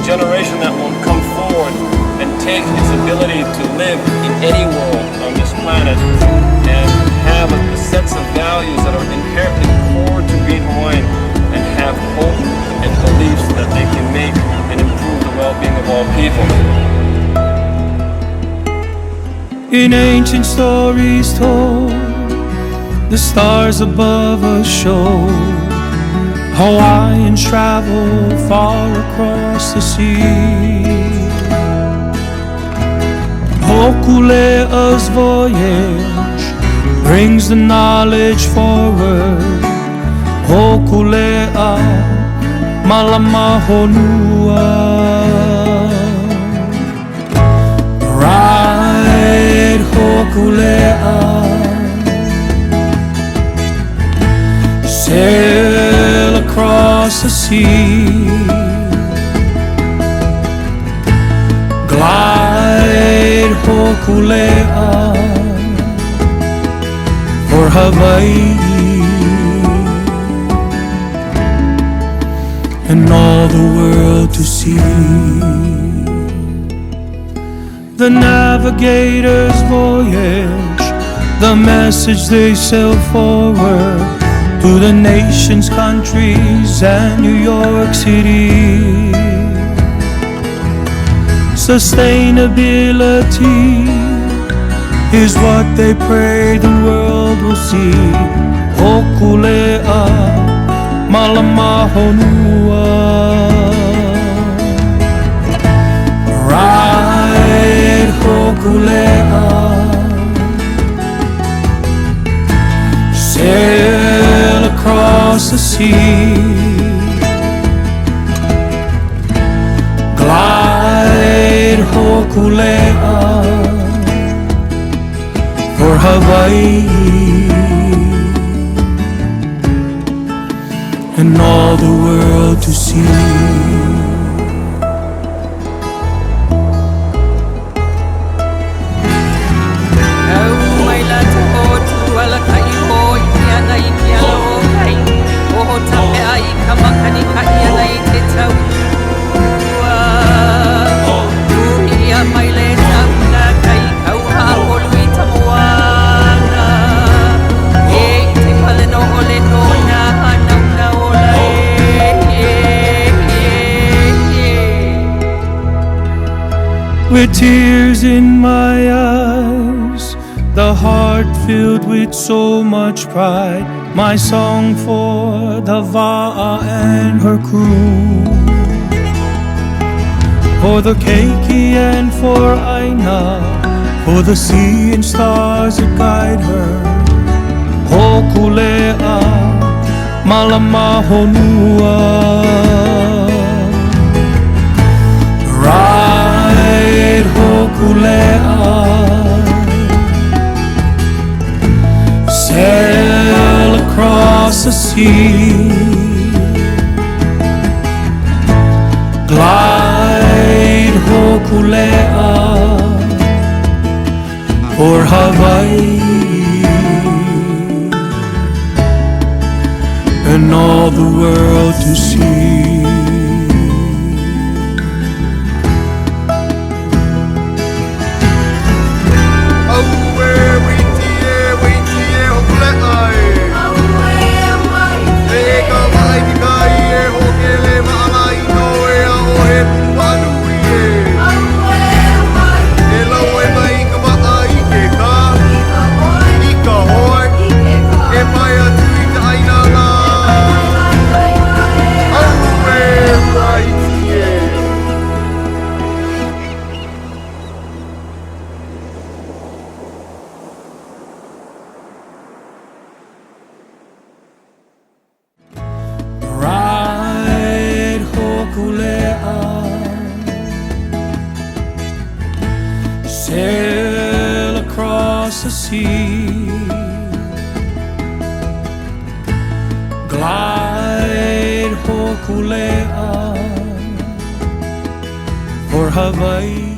generation that will come forward and take its ability to live in any world on this planet and have a sets of values that are inherently core to being Hawaiian and have hope and beliefs that they can make and improve the well-being of all people. In ancient stories told, the stars above us show Hawaiians travel far across the sea. Hokule'a's voyage brings the knowledge forward. Hokule'a malama honua. Ride Hokule'a, sail across the sea, glide Hokule'a for Hawaii and all the world to see. The navigator's voyage, the message they sail forward to the nations, countries, and New York City. Sustainability is what they pray the world will see. Hokule'a malama honua. Ride Hokule'a, sail across the sea, glide Hokule'a for Hawaii and all the world to see. With tears in my eyes, the heart filled with so much pride, my song for the Va'a and her crew, for the keiki and for Aina, for the sea and stars that guide her. Hokule'a malama honua. Ride Hokule'a, sail across the sea, glide Hokule'a for Hawaii and all the world to see. Sail across the sea, glide Hokule'a for Hawaii